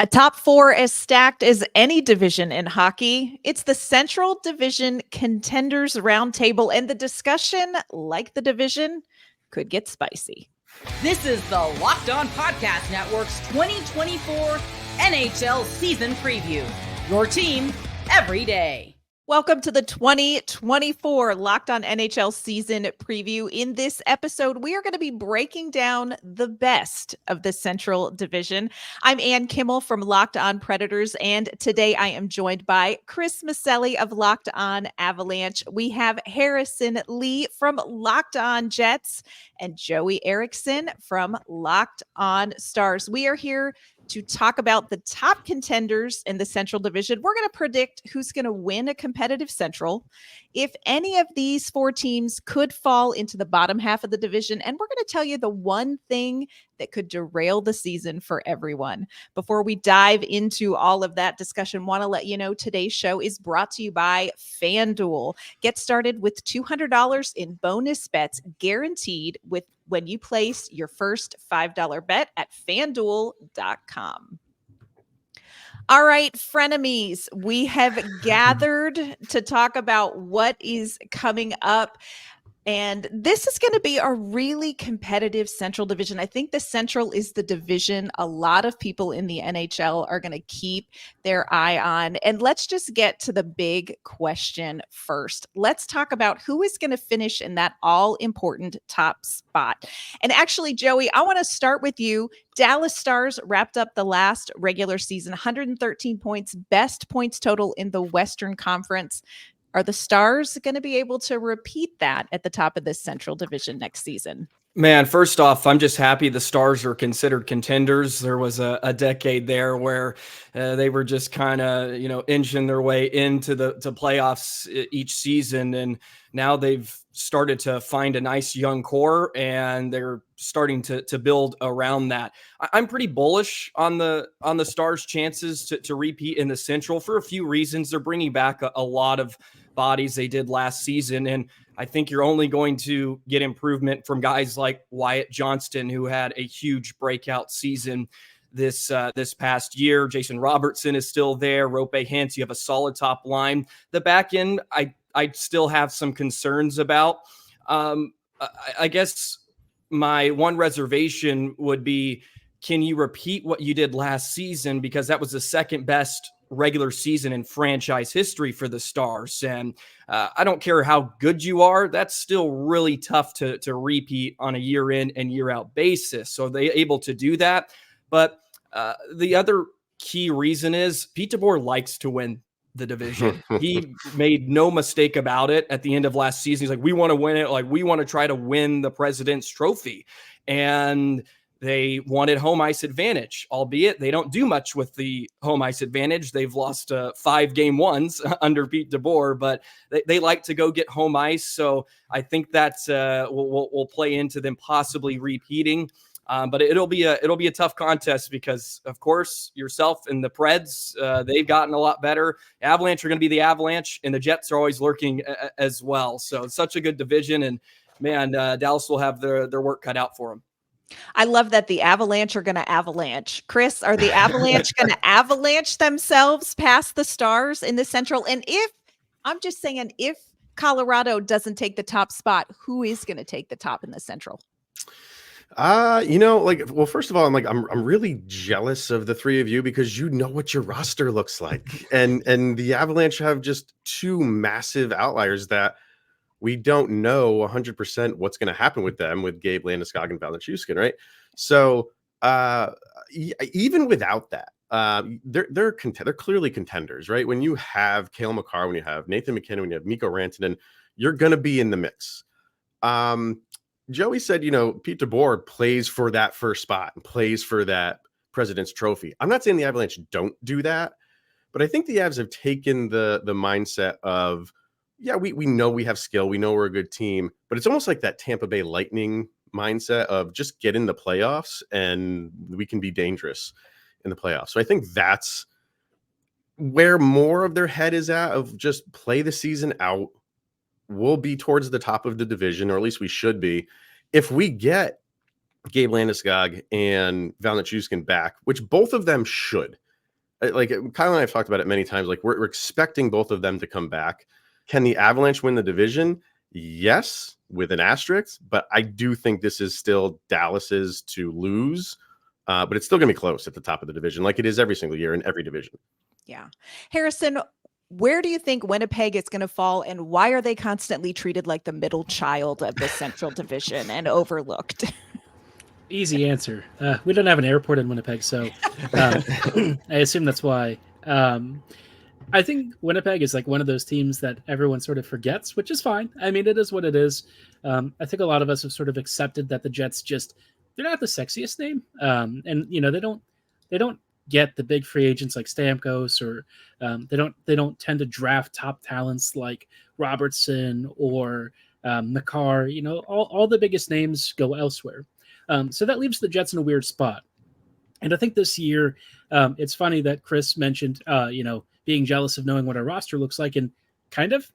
A top four as stacked as any division in hockey. It's the Central Division Contenders Roundtable, and the discussion, like the division, could get spicy. This is the Locked On Podcast Network's 2024 NHL Season Preview. Your team every day. Welcome to the 2024 Locked On NHL Season Preview. In this episode, we are going to be breaking down the best of the Central Division. I'm Kimmel from Locked On Predators, and today I am joined by Chris Micieli of Locked On Avalanche. We have Harrison Lee from Locked On Jets and Joey Erickson from Locked On Stars. We are here to talk about the top contenders in the Central Division. We're going to predict who's going to win a competitive Central, if any of these four teams could fall into the bottom half of the division, and we're going to tell you the one thing that could derail the season for everyone. Before we dive into all of that discussion, want to let you know today's show is brought to you by FanDuel. Get started with $200 in bonus bets guaranteed when you place your first $5 bet at FanDuel.com. All right, frenemies, we have gathered to talk about what is coming up. And this is going to be a really competitive Central Division. I think the Central is the division a lot of people in the NHL are going to keep their eye on. And let's just get to the big question first. Let's talk about who is going to finish in that all-important top spot. And actually, Joey, I want to start with you. Dallas Stars wrapped up the last regular season, 113 points, best points total in the Western Conference. Are the Stars going to be able to repeat that at the top of this Central Division next season? Man, first off, I'm just happy the Stars are considered contenders. There was a decade there where they were just kind of, inching their way into the playoffs each season. And now they've started to find a nice young core, and they're starting to build around that. I'm pretty bullish on the Stars' chances to repeat in the Central for a few reasons. They're bringing back a lot of bodies they did last season, and I think you're only going to get improvement from guys like Wyatt Johnston, who had a huge breakout season this past year. Jason Robertson is still there. Rope Hintz, you have a solid top line. The back end, I still have some concerns about. I guess my one reservation would be, can you repeat what you did last season? Because that was the second best regular season in franchise history for the Stars. And I don't care how good you are, that's still really tough to repeat on a year in and year out basis. So they're able to do that. But the other key reason is Pete DeBoer likes to win the division. He made no mistake about it at the end of last season. He's like, we want to win it. Like, we want to try to win the President's Trophy. And they wanted home ice advantage, albeit they don't do much with the home ice advantage. They've lost 5 game ones under Pete DeBoer, but they like to go get home ice. So I think that will play into them possibly repeating. But it'll be a tough contest because, of course, yourself and the Preds, they've gotten a lot better. Avalanche are going to be the Avalanche, and the Jets are always lurking as well. So it's such a good division, and man, Dallas will have their work cut out for them. I love that the Avalanche are going to avalanche. Chris, are the Avalanche going to avalanche themselves past the Stars in the Central? And if Colorado doesn't take the top spot, who is going to take the top in the Central? First of all, I'm really jealous of the three of you because you know what your roster looks like. And the Avalanche have just two massive outliers that we don't know 100% what's going to happen with them, with Gabe Landeskog and Nichushkin, right? So even without that, they're clearly contenders, right? When you have Cale Makar, when you have Nathan McKinnon, when you have Mikko Rantanen, you're going to be in the mix. Joey said, Pete DeBoer plays for that first spot and plays for that President's Trophy. I'm not saying the Avalanche don't do that, but I think the Avs have taken the mindset of, yeah, we know we have skill. We know we're a good team, but it's almost like that Tampa Bay Lightning mindset of just get in the playoffs and we can be dangerous in the playoffs. So I think that's where more of their head is at, of just play the season out. We'll be towards the top of the division, or at least we should be. If we get Gabe Landeskog and Nichushkin back, which both of them should, like Kyle and I have talked about it many times. Like we're expecting both of them to come back. Can the Avalanche win the division? Yes, with an asterisk, but I do think this is still Dallas's to lose. But it's still going to be close at the top of the division, like it is every single year in every division. Yeah. Harrison, where do you think Winnipeg is going to fall, and why are they constantly treated like the middle child of the Central Division and overlooked? Easy answer. We don't have an airport in Winnipeg, so I assume that's why. I think Winnipeg is like one of those teams that everyone sort of forgets, which is fine. I mean, it is what it is. I think a lot of us have sort of accepted that the Jets they're not the sexiest name. And you know, they don't get the big free agents like Stamkos, or they don't tend to draft top talents like Robertson or Makar. You know, all the biggest names go elsewhere. So that leaves the Jets in a weird spot. And I think this year, it's funny that Chris mentioned, being jealous of knowing what our roster looks like, and kind of.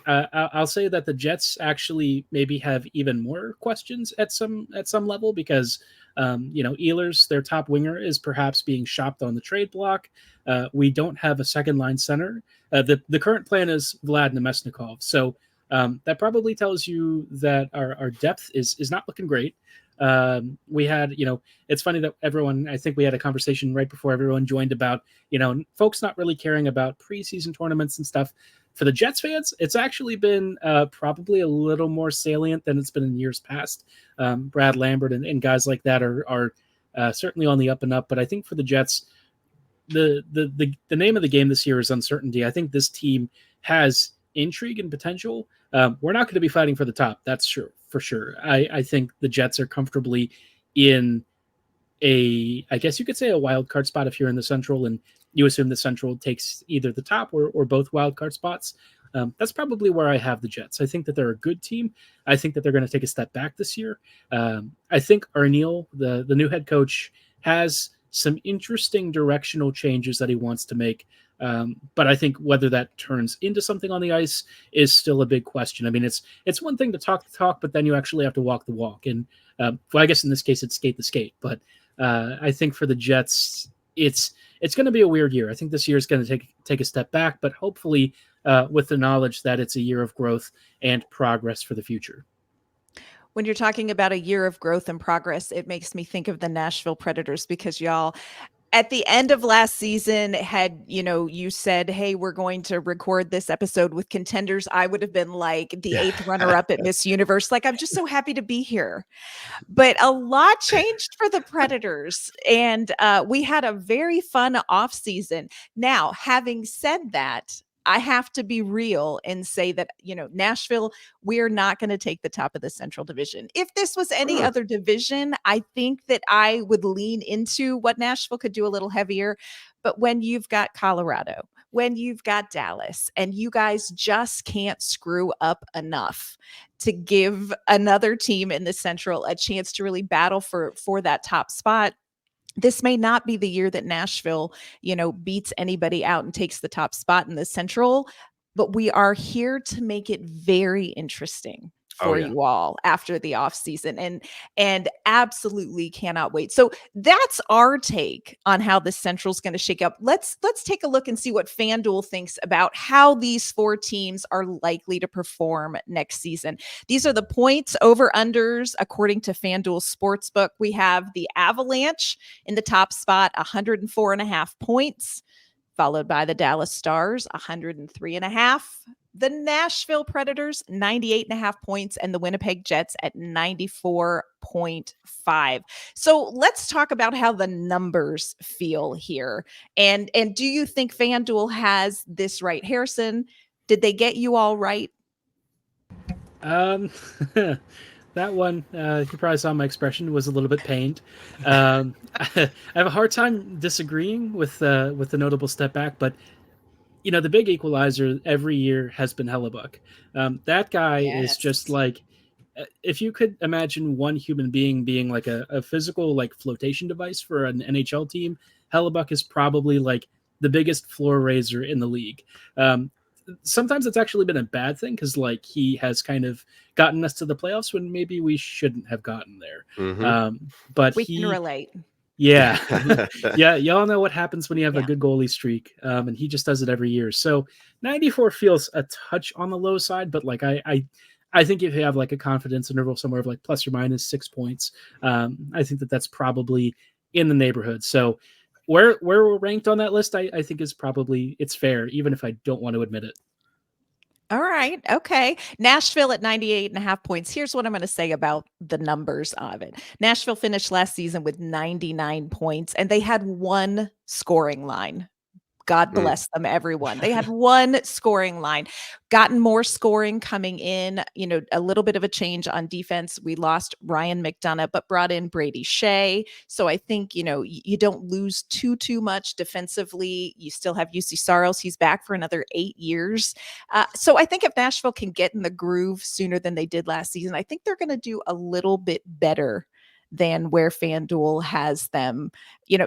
I'll say that the Jets actually maybe have even more questions at some level, because Ehlers, their top winger, is perhaps being shopped on the trade block. We don't have a second line center. The current plan is Vlad Nemesnikov, so that probably tells you that our depth is not looking great. We had, it's funny that I think we had a conversation right before everyone joined about, folks not really caring about preseason tournaments and stuff. For the Jets fans, it's actually been probably a little more salient than it's been in years past. Brad Lambert and guys like that are certainly on the up and up. But I think for the Jets, the name of the game this year is uncertainty. I think this team has intrigue and potential. We're not going to be fighting for the top. That's sure for sure. I think the Jets are comfortably in I guess you could say a wild card spot if you're in the Central and you assume the Central takes either the top or both wild card spots. That's probably where I have the Jets. I think that they're a good team. I think that they're going to take a step back this year. I think Arneal, the new head coach, has some interesting directional changes that he wants to make. But I think whether that turns into something on the ice is still a big question. I mean, it's one thing to talk the talk, but then you actually have to walk the walk. And I guess in this case, it's skate the skate. But I think for the Jets, it's going to be a weird year. I think this year is going to take a step back, but hopefully with the knowledge that it's a year of growth and progress for the future. When you're talking about a year of growth and progress, it makes me think of the Nashville Predators, because y'all, at the end of last season, had, you said, hey, we're going to record this episode with contenders, I would have been like the 8th runner-up at Miss Universe. Like, I'm just so happy to be here. But a lot changed for the Predators, and we had a very fun offseason. Now, having said that, I have to be real and say that, Nashville, we're not going to take the top of the Central Division. If this was any other division, I think that I would lean into what Nashville could do a little heavier. But when you've got Colorado, when you've got Dallas, and you guys just can't screw up enough to give another team in the Central a chance to really battle for that top spot, this may not be the year that Nashville, beats anybody out and takes the top spot in the Central, but we are here to make it very interesting for you all after the offseason, and absolutely cannot wait. So that's our take on how the Central is going to shake up. Let's take a look and see what FanDuel thinks about how these 4 teams are likely to perform next season. These are the points over unders according to FanDuel Sportsbook. We have the Avalanche in the top spot, 104.5 points, followed by the Dallas Stars, 103.5. The Nashville Predators, 98.5 points, and the Winnipeg Jets at 94.5. So let's talk about how the numbers feel here. And do you think FanDuel has this right? Harrison, did they get you all right? That one, you probably saw my expression, was a little bit pained. I have a hard time disagreeing with the notable step back, but the big equalizer every year has been Hellebuck. That guy is just like, if you could imagine one human being like a physical like flotation device for an NHL team, Hellebuck is probably like the biggest floor raiser in the league. Sometimes it's actually been a bad thing, because like he has kind of gotten us to the playoffs when maybe we shouldn't have gotten there. Mm-hmm. But we can relate. Yeah. Yeah. Y'all know what happens when you have a Yeah. good goalie streak. And he just does it every year. So 94 feels a touch on the low side, but like I think if you have like a confidence interval somewhere of like plus or minus 6 points, I think that's probably in the neighborhood. So where we're ranked on that list, I think is probably it's fair, even if I don't want to admit it. All right. Okay. Nashville at 98.5 points. Here's what I'm going to say about the numbers of it. Nashville finished last season with 99 points, and they had one scoring line. God bless them, everyone. They had one scoring line, gotten more scoring coming in, a little bit of a change on defense. We lost Ryan McDonough, but brought in Brady Shea. So I think, you don't lose too much defensively. You still have UC Saros. He's back for another 8 years. So I think if Nashville can get in the groove sooner than they did last season, I think they're going to do a little bit better than where FanDuel has them.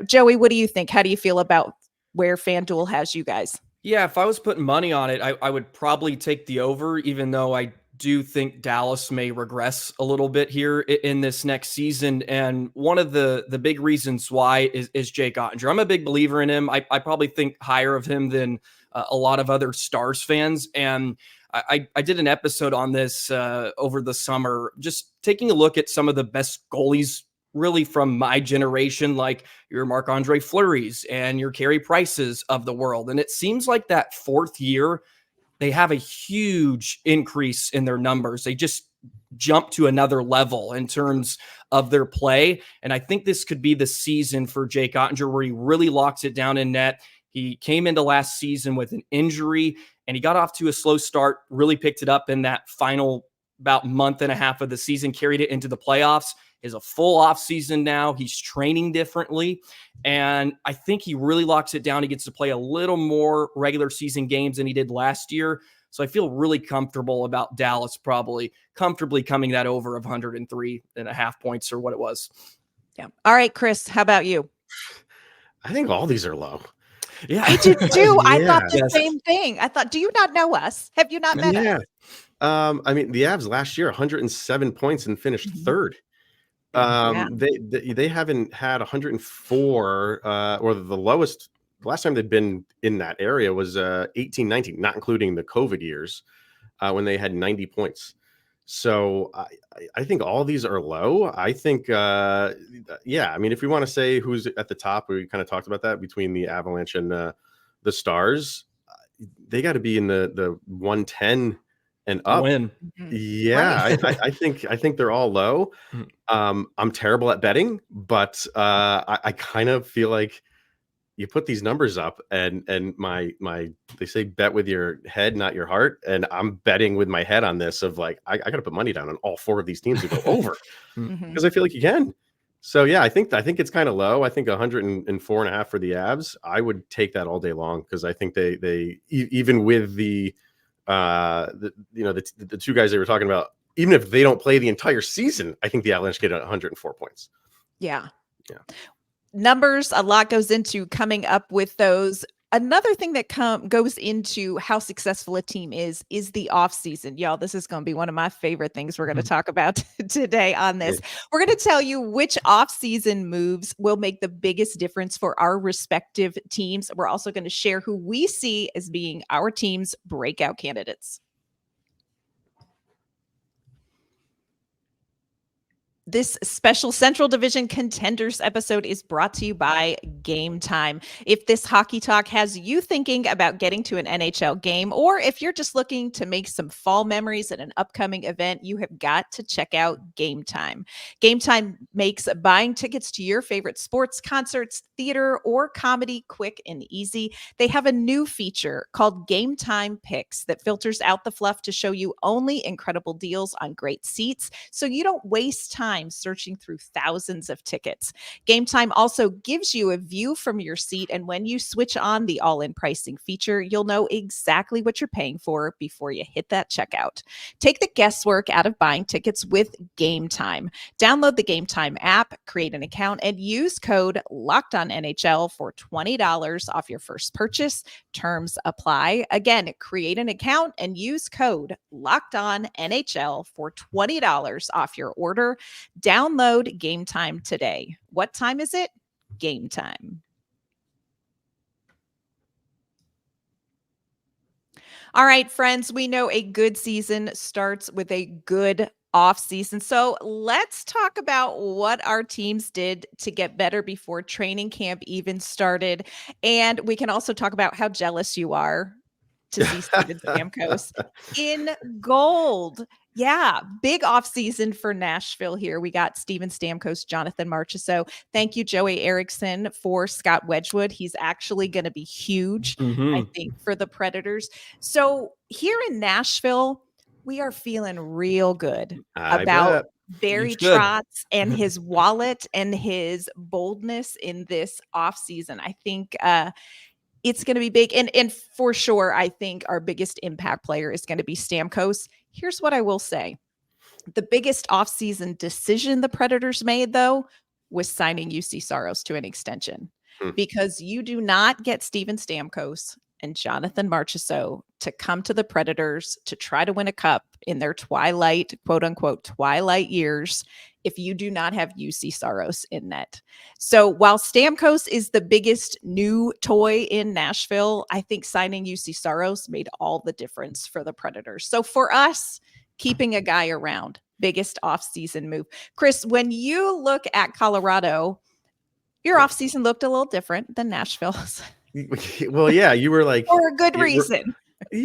Joey, what do you think? How do you feel about where FanDuel has you guys? Yeah, if I was putting money on it, I would probably take the over, even though I do think Dallas may regress a little bit here in this next season. And one of the big reasons why is Jake Ottinger. I'm a big believer in him. I probably think higher of him than a lot of other Stars fans. And I did an episode on this over the summer, just taking a look at some of the best goalies really from my generation, like your Marc-Andre Fleury's and your Carey Prices of the world. And it seems like that fourth year, they have a huge increase in their numbers. They just jump to another level in terms of their play. And I think this could be the season for Jake Ottinger where he really locks it down in net. He came into last season with an injury and he got off to a slow start, really picked it up in that final about month and a half of the season, carried it into the playoffs. Is a full off season now. He's training differently. And I think he really locks it down. He gets to play a little more regular season games than he did last year. So I feel really comfortable about Dallas probably comfortably coming that over of 103.5 points or what it was. Yeah. All right, Chris, how about you? I think all these are low. Yeah. I did too. I Yeah. thought the same thing. I thought, do you not know us? Have you not met us? I mean, the Avs last year, 107 points and finished third. They haven't had 104 or the lowest. The last time they'd been in that area was 18-19, not including the COVID years when they had 90 points. So I think all these are low. I think, I mean, if we want to say who's at the top, we kind of talked about that between the Avalanche and the Stars. They got to be in the 110 and up. Win. Yeah, right. I think they're all low. I'm terrible at betting, but I kind of feel like you put these numbers up and my they say bet with your head, not your heart. And I'm betting with my head on this of like, I got to put money down on all four of these teams to go over because I feel like you can. So yeah, I think it's kind of low. I think 104.5 for the Avs. I would take that all day long because I think they even with the two guys they were talking about, even if they don't play the entire season, I think the Avalanche get 104 points. Yeah. Numbers, a lot goes into coming up with those. Another thing that goes into how successful a team is the offseason. Y'all, this is going to be one of my favorite things we're going to talk about today on this. We're going to tell you which offseason moves will make the biggest difference for our respective teams. We're also going to share who we see as being our team's breakout candidates. This special Central Division Contenders episode is brought to you by Game Time. If this hockey talk has you thinking about getting to an NHL game, or if you're just looking to make some fall memories at an upcoming event, you have got to check out Game Time. Game Time makes buying tickets to your favorite sports, concerts, theater, or comedy quick and easy. They have a new feature called Game Time Picks that filters out the fluff to show you only incredible deals on great seats, so you don't waste time searching through thousands of tickets. Game Time also gives you a view from your seat, and when you switch on the all-in pricing feature, you'll know exactly what you're paying for before you hit that checkout. Take the guesswork out of buying tickets with Game Time. Download the Game Time app, create an account, and use code LOCKEDONNHL for $20 off your first purchase. Terms apply. Again, create an account and use code LOCKEDONNHL for $20 off your order. Download Game Time today. What time is it? game time. All right, friends, we know a good season starts with a good off season. So let's talk about what our teams did to get better before training camp even started. And we can also talk about how jealous you are to see Steven Stamkos in gold. Yeah, big offseason for Nashville here. We got Steven Stamkos, Jonathan Marchessault. Thank you, Joey Erickson, for Scott Wedgwood. He's actually going to be huge, I think, for the Predators. So here in Nashville, we are feeling real good about Barry Trotz and his wallet and his boldness in this offseason. I think it's going to be big. And for sure, I think our biggest impact player is going to be Stamkos. Here's what I will say. The biggest offseason decision the Predators made, though, was signing UC Saros to an extension. Because you do not get Steven Stamkos and Jonathan Marchessault to come to the Predators to try to win a cup in their twilight, quote unquote, twilight years if you do not have UC Saros in net. So while Stamkos is the biggest new toy in Nashville, I think signing UC Saros made all the difference for the Predators. So for us, keeping a guy around, biggest offseason move. Chris, when you look at Colorado, your offseason looked a little different than Nashville's. Well, yeah, you were like, for a good reason.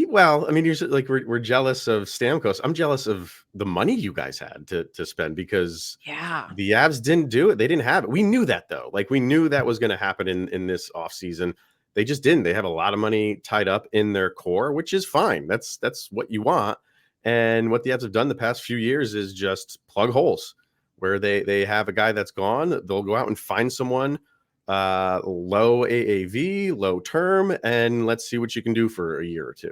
Well, I mean, you're like, we're jealous of Stamkos. I'm jealous of the money you guys had to spend because the Avs didn't do it. They didn't have it. We knew that though. Like we knew that was going to happen in this offseason. They just didn't. They have a lot of money tied up in their core, which is fine. That's what you want. And what the Avs have done the past few years is just plug holes where they have a guy that's gone. They'll go out and find someone low AAV, low term, and let's see what you can do for a year or two.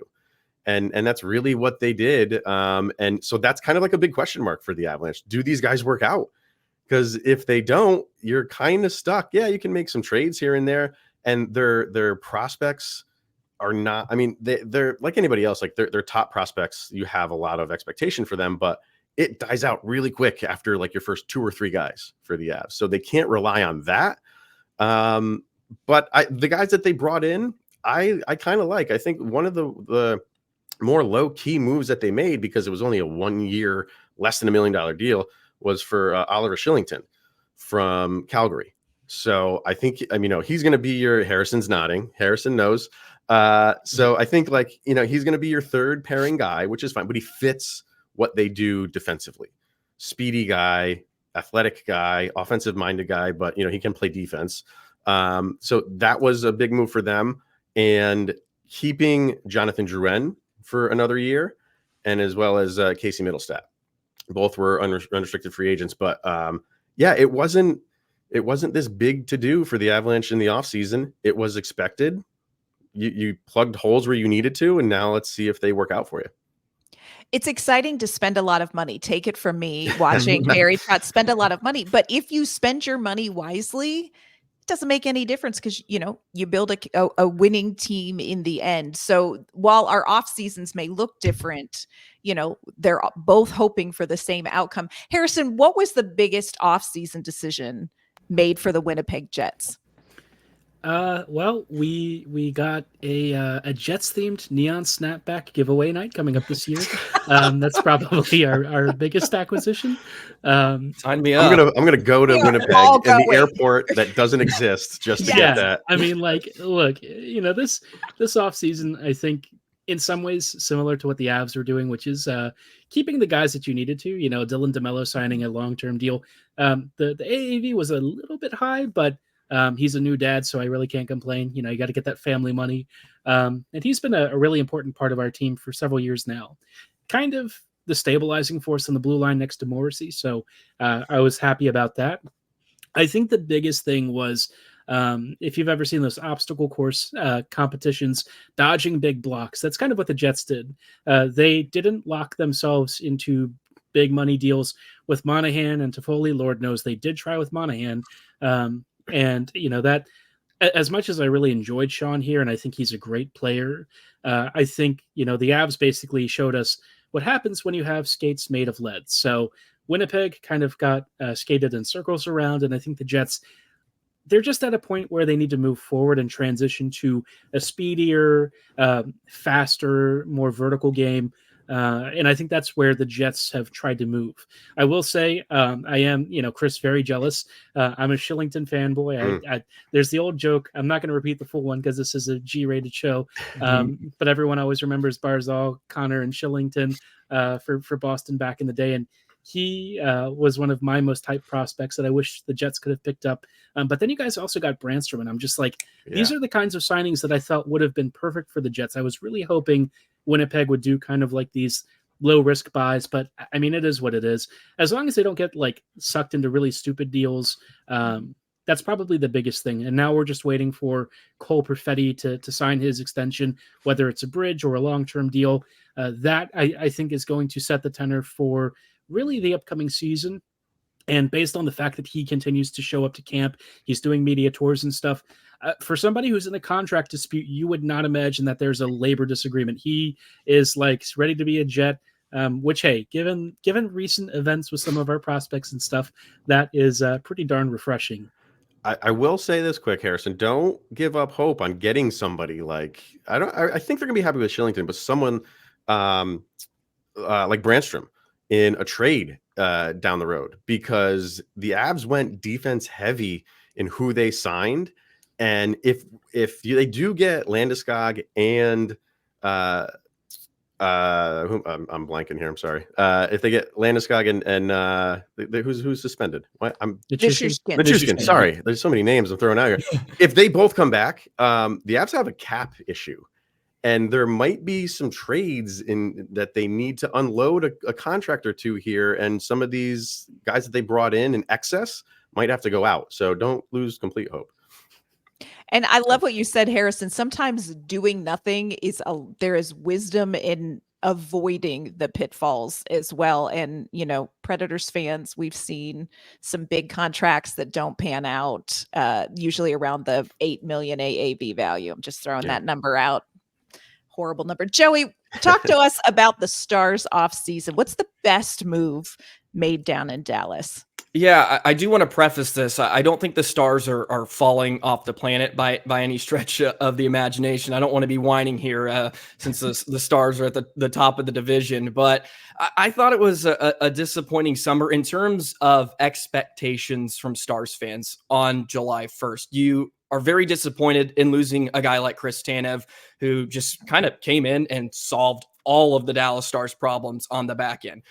And that's really what they did. And so that's kind of like a big question mark for the Avalanche. Do these guys work out? Because if they don't, you're kind of stuck. Yeah, you can make some trades here and there, and their prospects are not. I mean, they're like anybody else. Like they're top prospects. You have a lot of expectation for them, but it dies out really quick after like your first 2 or 3 guys for the Avs. So they can't rely on that. But the guys that they brought in, I kind of like. I think one of the more low key moves that they made, because it was only a 1 year, less than $1 million deal, was for Oliver Shillington from Calgary. So I think, I mean, he's going to be your Harrison's nodding. Harrison knows. So I think he's going to be your third pairing guy, which is fine, but he fits what they do defensively. Speedy guy, athletic guy, offensive minded guy, but he can play defense. So that was a big move for them, and keeping Jonathan Drouin for another year, and as well as Casey Middlestat. Both were unrestricted free agents, but it wasn't this big to do for the Avalanche in the offseason. It was expected. You plugged holes where you needed to, and now let's see if they work out for you. It's exciting to spend a lot of money. Take it from me, watching Barry Trotz spend a lot of money. But if you spend your money wisely, it doesn't make any difference because, you build a winning team in the end. So while our off seasons may look different, they're both hoping for the same outcome. Harrison, what was the biggest off season decision made for the Winnipeg Jets? Well, we got a Jets themed neon snapback giveaway night coming up this year. That's probably our biggest acquisition. Sign me up. I'm gonna go to Winnipeg in the airport that doesn't exist just to get that. I mean, look, this off season, I think in some ways similar to what the Avs were doing, which is keeping the guys that you needed to. Dylan DeMello signing a long-term deal. The AAV was a little bit high, but he's a new dad, so I really can't complain. You got to get that family money. And he's been a really important part of our team for several years now. Kind of the stabilizing force on the blue line next to Morrissey. So I was happy about that. I think the biggest thing was, if you've ever seen those obstacle course competitions, dodging big blocks, that's kind of what the Jets did. They didn't lock themselves into big money deals with Monahan and Toffoli. Lord knows they did try with Monahan. And that, as much as I really enjoyed Sean here, and I think he's a great player, I think the Avs basically showed us what happens when you have skates made of lead. So Winnipeg kind of got skated in circles around, and I think the Jets they're just at a point where they need to move forward and transition to a speedier, faster, more vertical game. And I think that's where the Jets have tried to move. I will say, I am, Chris, very jealous. I'm a Shillington fanboy. There's the old joke. I'm not going to repeat the full one because this is a G-rated show. But everyone always remembers Barzal, Connor, and Shillington for Boston back in the day. And he was one of my most hyped prospects that I wish the Jets could have picked up. But then you guys also got Brandstrom, and I'm just like, these are the kinds of signings that I felt would have been perfect for the Jets. I was really hoping Winnipeg would do kind of like these low risk buys, but I mean, it is what it is. As long as they don't get like sucked into really stupid deals, that's probably the biggest thing. And now we're just waiting for Cole Perfetti to sign his extension, whether it's a bridge or a long-term deal. That I think is going to set the tenor for really the upcoming season. And based on the fact that he continues to show up to camp, he's doing media tours and stuff. For somebody who's in a contract dispute, you would not imagine that there's a labor disagreement. He is like ready to be a Jet, which, hey, given recent events with some of our prospects and stuff, that is pretty darn refreshing. I will say this quick, Harrison. Don't give up hope on getting somebody like I think they're gonna be happy with Shillington, but someone like Brandstrom in a trade down the road, because the Avs went defense heavy in who they signed. And if they do get Landeskog and I'm blanking here. I'm sorry. If they get Landeskog and who's suspended? What? Nichushkin. Sorry, there's so many names I'm throwing out here. If they both come back, the Avs have a cap issue, and there might be some trades in that they need to unload a contract or two here, and some of these guys that they brought in excess might have to go out. So don't lose complete hope. And I love what you said, Harrison. Sometimes doing nothing there is wisdom in avoiding the pitfalls as well. And, Predators fans, we've seen some big contracts that don't pan out, usually around the 8 million AAV value. I'm just throwing that number out. Horrible number. Joey, talk to us about the Stars offseason. What's the best move made down in Dallas? Yeah, I do want to preface this. I don't think the Stars are falling off the planet by any stretch of the imagination. I don't want to be whining here since the Stars are at the top of the division. But I thought it was a disappointing summer in terms of expectations from Stars fans on July 1st. You are very disappointed in losing a guy like Chris Tanev, who just kind of came in and solved all of the Dallas Stars problems on the back end.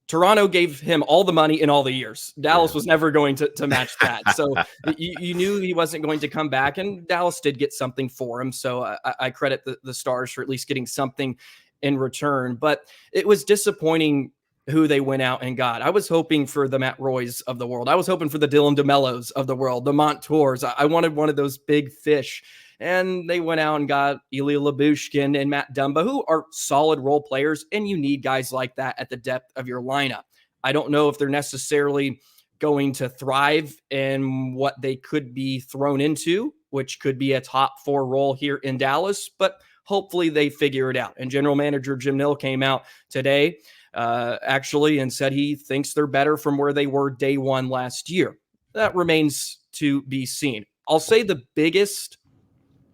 Toronto gave him all the money in all the years. Dallas was never going to match that. So you knew he wasn't going to come back, and Dallas did get something for him. So I credit the Stars for at least getting something in return. But it was disappointing who they went out and got. I was hoping for the Matt Roys of the world. I was hoping for the Dylan DeMellos of the world, the Montours. I wanted one of those big fish. And they went out and got Ilya Lyubushkin and Matt Dumba, who are solid role players, and you need guys like that at the depth of your lineup. I don't know if they're necessarily going to thrive in what they could be thrown into, which could be a top 4 role here in Dallas, but hopefully they figure it out. And general manager Jim Nill came out today actually and said he thinks they're better from where they were day one last year. That remains to be seen. I'll say the biggest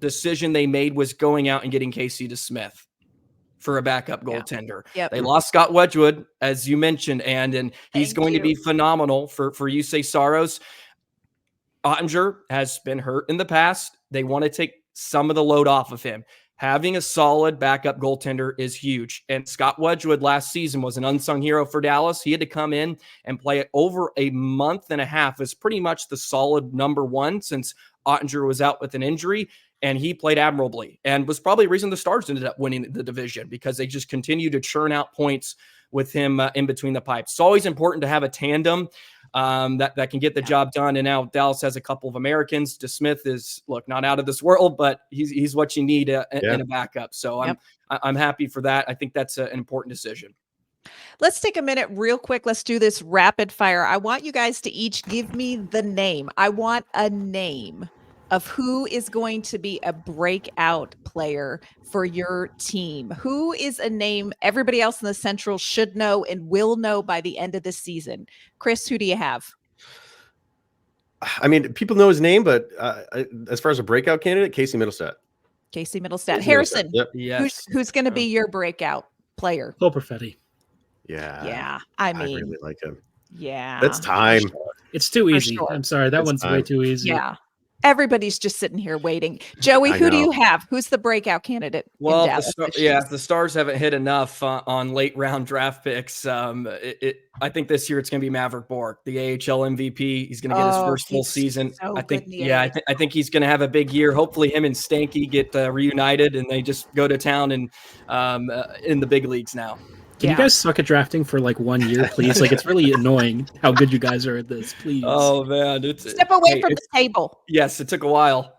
decision they made was going out and getting Casey DeSmith for a backup goaltender. Yep. They lost Scott Wedgwood, as you mentioned, and he's going to be phenomenal for UC Saros. Ottinger has been hurt in the past. They want to take some of the load off of him. Having a solid backup goaltender is huge. And Scott Wedgwood last season was an unsung hero for Dallas. He had to come in and play it over a month and a half as pretty much the solid number one since Ottinger was out with an injury. And he played admirably and was probably the reason the Stars ended up winning the division, because they just continue to churn out points with him in between the pipes. It's always important to have a tandem that can get the job done. And now Dallas has a couple of Americans. DeSmith is, not out of this world, but he's what you need in a backup. So I'm happy for that. I think that's an important decision. Let's take a minute real quick. Let's do this rapid fire. I want you guys to each give me the name. I want a name of who is going to be a breakout player for your team. Who is a name everybody else in the Central should know and will know by the end of the season? Chris, who do you have? I mean, people know his name, but as far as a breakout candidate, Casey Middlestat. Casey Middlestat. Harrison, Yep. Yes. who's going to be your breakout player? Cole Perfetti. Yeah, I mean, really like him. yeah, That's time. It's too easy. sure. I'm sorry. That one's way too easy. Yeah. Everybody's just sitting here waiting. Joey, who do you have? Who's the breakout candidate? Well, in Dallas if the Stars haven't hit enough on late round draft picks, I think this year it's going to be Maverick Bork, the AHL MVP. He's going to get his first full season. So I think, I think he's going to have a big year. Hopefully, him and Stanky get reunited and they just go to town and in the big leagues now. Can you guys suck at drafting for like 1 year, please? Like, it's really annoying how good you guys are at this, please. Oh, man. Step away from the table. Yes, it took a while.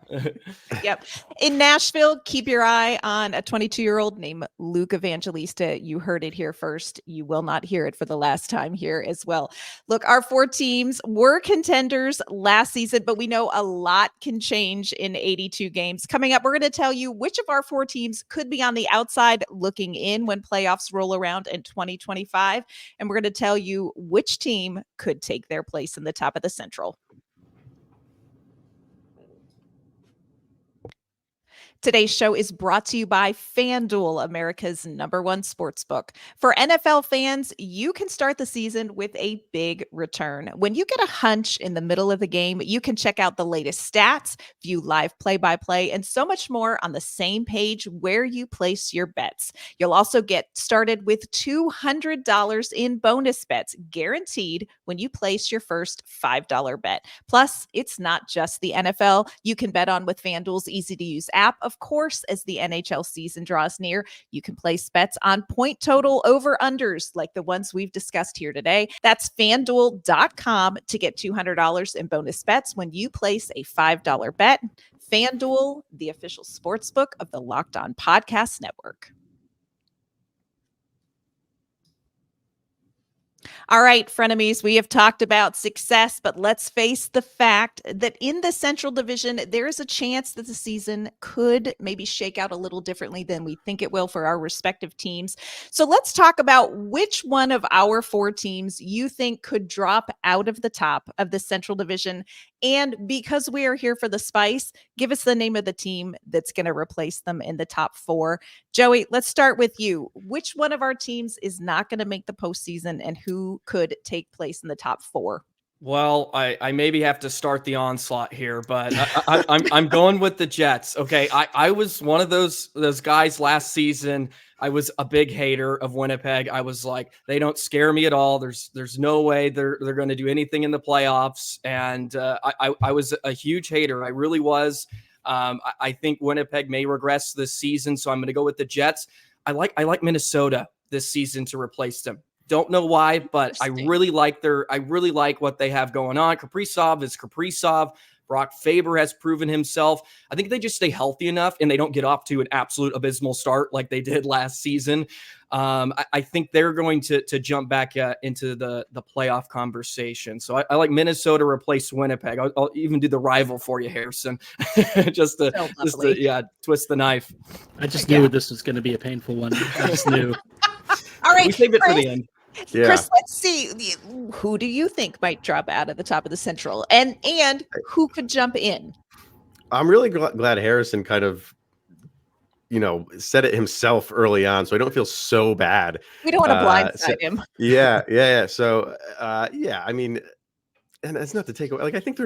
Yep. In Nashville, keep your eye on a 22-year-old named Luke Evangelista. You heard it here first. You will not hear it for the last time here as well. Look, our 4 teams were contenders last season, but we know a lot can change in 82 games. Coming up, we're going to tell you which of our 4 teams could be on the outside looking in when playoffs roll around in 2025. And we're going to tell you which team could take their place in the top of the Central. Today's show is brought to you by FanDuel, America's #1 sportsbook. For NFL fans, you can start the season with a big return. When you get a hunch in the middle of the game, you can check out the latest stats, view live play-by-play, and so much more on the same page where you place your bets. You'll also get started with $200 in bonus bets, guaranteed when you place your first $5 bet. Plus, it's not just the NFL. You can bet on with FanDuel's easy-to-use app. Of course, as the NHL season draws near, you can place bets on point total over-unders like the ones we've discussed here today. That's FanDuel.com to get $200 in bonus bets when you place a $5 bet. FanDuel, the official sportsbook of the Locked On Podcast Network. All right, frenemies, we have talked about success, but let's face the fact that in the Central Division, there is a chance that the season could maybe shake out a little differently than we think it will for our respective teams. So let's talk about which one of our 4 teams you think could drop out of the top of the Central Division. And because we are here for the spice, give us the name of the team that's going to replace them in the top 4. Joey, let's start with you. Which one of our teams is not going to make the postseason and who could take place in the top 4? Well, I maybe have to start the onslaught here, but I'm going with the Jets. Okay, I was one of those guys last season. I was a big hater of Winnipeg. I was like, they don't scare me at all. There's no way they're going to do anything in the playoffs, and I was a huge hater. I really was. I think Winnipeg may regress this season, so I'm going to go with the Jets. I like Minnesota this season to replace them. Don't know why, but I really like what they have going on. Kaprizov is Kaprizov. Brock Faber has proven himself. I think they just stay healthy enough and they don't get off to an absolute abysmal start like they did last season. I think they're going to jump back into the playoff conversation. So I like Minnesota replace Winnipeg. I'll even do the rival for you, Harrison, just to twist the knife. I just knew this was going to be a painful one. I just knew. All right, we saved it for the end. Yeah. Chris, let's see. Who do you think might drop out of the top of the Central, and who could jump in? I'm really glad Harrison kind of, said it himself early on, so I don't feel so bad. We don't want to blindside him. Yeah. So, I mean, and it's not to take away. Like, I think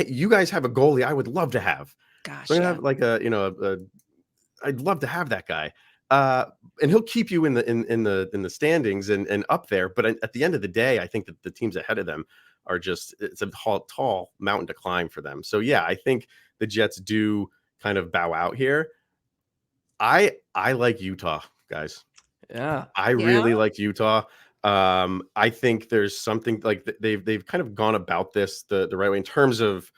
you guys have a goalie I would love to have. Gosh, so I'm gonna have I'd love to have that guy. And he'll keep you in the standings and up there. But at the end of the day, I think that the teams ahead of them are it's a tall mountain to climb for them. So yeah, I think the Jets do kind of bow out here. I like Utah, guys. Yeah, I really like Utah. I think there's something like they've kind of gone about this the right way in terms of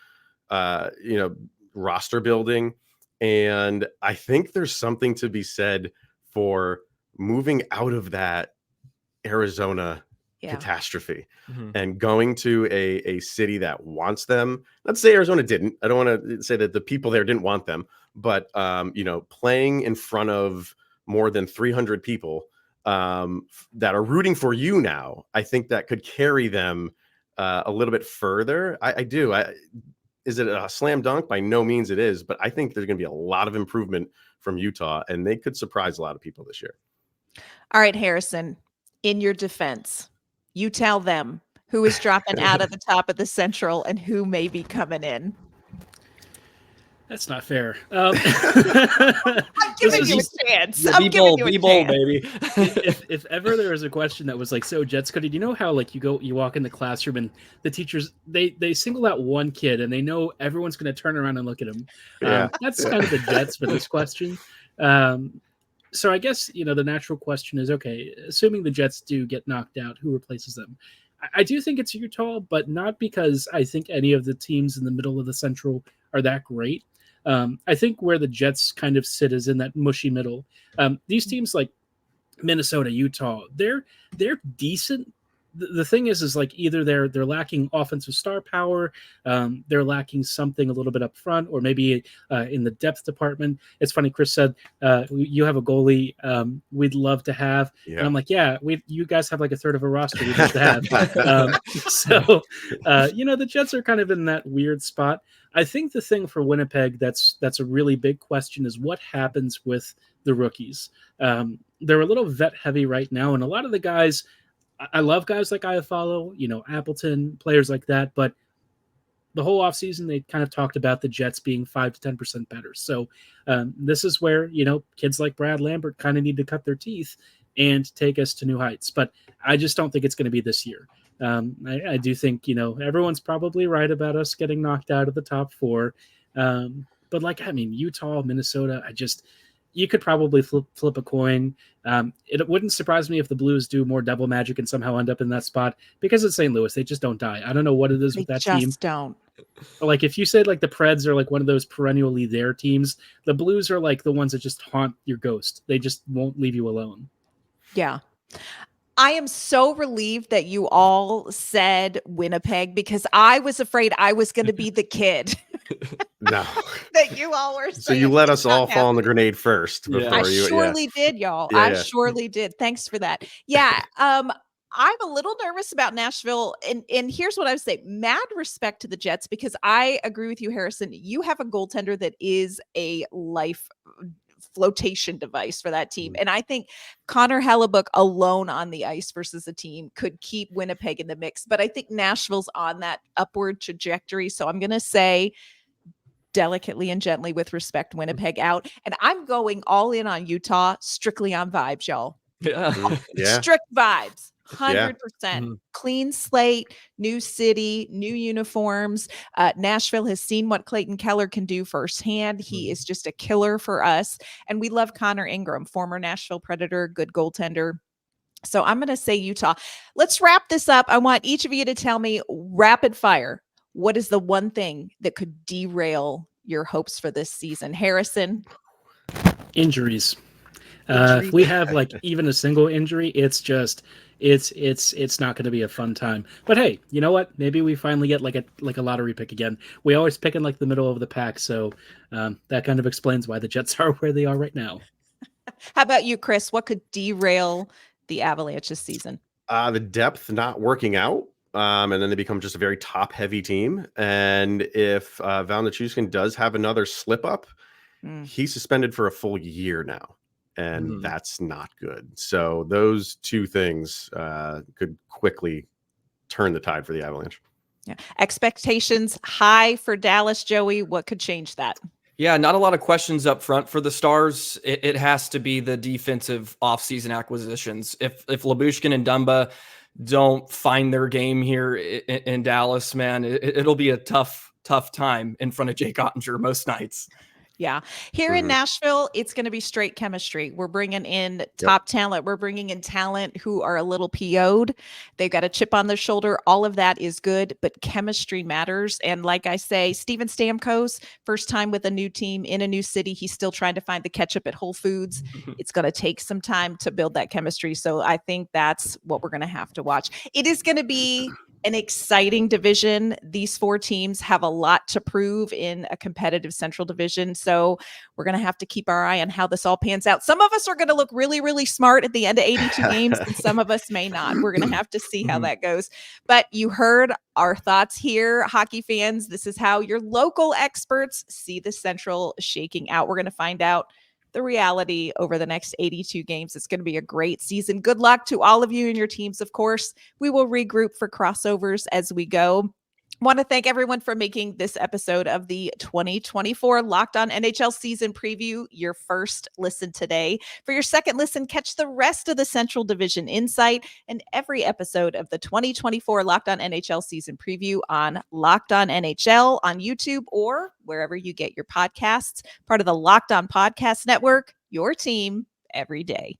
roster building. And I think there's something to be said for moving out of that Arizona catastrophe and going to a city that wants them. Let's say Arizona didn't. I don't want to say that the people there didn't want them, but playing in front of more than 300 people that are rooting for you now, I think that could carry them a little bit further. I do. Is it a slam dunk? By no means it is, but I think there's going to be a lot of improvement from Utah, and they could surprise a lot of people this year. All right, Harrison, in your defense, you tell them who is dropping out of the top of the Central and who may be coming in. That's not fair. I'm giving you a chance. I'm giving you a chance. Baby. if ever there was a question that was like so Jets coded, you know how like you walk in the classroom and the teachers they single out one kid and they know everyone's going to turn around and look at him. That's kind of the Jets for this question. So I guess the natural question is, okay, assuming the Jets do get knocked out, who replaces them? I do think it's Utah, but not because I think any of the teams in the middle of the Central are that great. I think where the Jets kind of sit is in that mushy middle. These teams like Minnesota, Utah, they're decent. The thing is like either they're lacking offensive star power, they're lacking something a little bit up front, or maybe in the depth department. It's funny, Chris said you have a goalie we'd love to have, and I'm like, you guys have like a third of a roster we'd love to have. The Jets are kind of in that weird spot. I think the thing for Winnipeg that's a really big question is what happens with the rookies. They're a little vet heavy right now, and a lot of the guys. I love guys like Iafallo, Appleton, players like that, but the whole offseason they kind of talked about the Jets being 5 to 10% better. So this is where, kids like Brad Lambert kind of need to cut their teeth and take us to new heights. But I just don't think it's going to be this year. I do think, everyone's probably right about us getting knocked out of the top 4. But Utah, Minnesota, you could probably flip a coin. It wouldn't surprise me if the Blues do more double magic and somehow end up in that spot because it's St. Louis. They just don't die. I don't know what it is with that team. They just don't. Like if you said like the Preds are like one of those perennially there teams, the Blues are like the ones that just haunt your ghost. They just won't leave you alone. Yeah. I am so relieved that you all said Winnipeg because I was afraid I was going to be the kid. No. That you all were saying. So you let us all fall on the grenade first before I surely did, y'all. I surely did. Thanks for that. Yeah. I'm a little nervous about Nashville. And here's what I would say. Mad respect to the Jets because I agree with you, Harrison. You have a goaltender that is a life flotation device for that team. And I think Connor Hellebuck alone on the ice versus a team could keep Winnipeg in the mix. But I think Nashville's on that upward trajectory. So I'm going to say delicately and gently with respect, Winnipeg out. And I'm going all in on Utah, strictly on vibes, y'all. Yeah. Strict vibes. 100%. Clean slate, new city, new uniforms. Nashville has seen what Clayton Keller can do firsthand. He is just a killer for us. And we love Connor Ingram, former Nashville Predator, good goaltender. So I'm going to say Utah. Let's wrap this up. I want each of you to tell me rapid fire. What is the one thing that could derail your hopes for this season? Harrison? Injuries. If we have like even a single injury, it's not going to be a fun time. But hey, you know what? Maybe we finally get like a lottery pick again. We always pick in like the middle of the pack, so that kind of explains why the Jets are where they are right now. How about you, Chris? What could derail the Avalanche this season? The depth not working out. And then they become just a very top-heavy team. And if Val Nichushkin does have another slip-up, he's suspended for a full year now. And that's not good. So those two things could quickly turn the tide for the Avalanche. Yeah. Expectations high for Dallas, Joey. What could change that? Yeah, not a lot of questions up front for the Stars. It has to be the defensive offseason acquisitions. If Lyubushkin and Dumba don't find their game here in Dallas, man, it'll be a tough time in front of Jake Ottinger most nights. Yeah. Here in Nashville, it's going to be straight chemistry. We're bringing in top talent. We're bringing in talent who are a little PO'd. They've got a chip on their shoulder. All of that is good, but chemistry matters. And like I say, Steven Stamkos, first time with a new team in a new city. He's still trying to find the ketchup at Whole Foods. It's going to take some time to build that chemistry. So I think that's what we're going to have to watch. It is going to be an exciting division. These 4 teams have a lot to prove in a competitive Central Division. So we're going to have to keep our eye on how this all pans out. Some of us are going to look really, really smart at the end of 82 games, and some of us may not. We're going to have to see how that goes. But you heard our thoughts here, hockey fans. This is how your local experts see the Central shaking out. We're going to find out the reality over the next 82 games. It's going to be a great season. Good luck to all of you and your teams, of course. We will regroup for crossovers as we go. Want to thank everyone for making this episode of the 2024 Locked On NHL season preview your first listen today. For your second listen, catch the rest of the Central Division insight and every episode of the 2024 Locked On NHL season preview on Locked On NHL on YouTube or wherever you get your podcasts. Part of the Locked On Podcast Network, your team every day.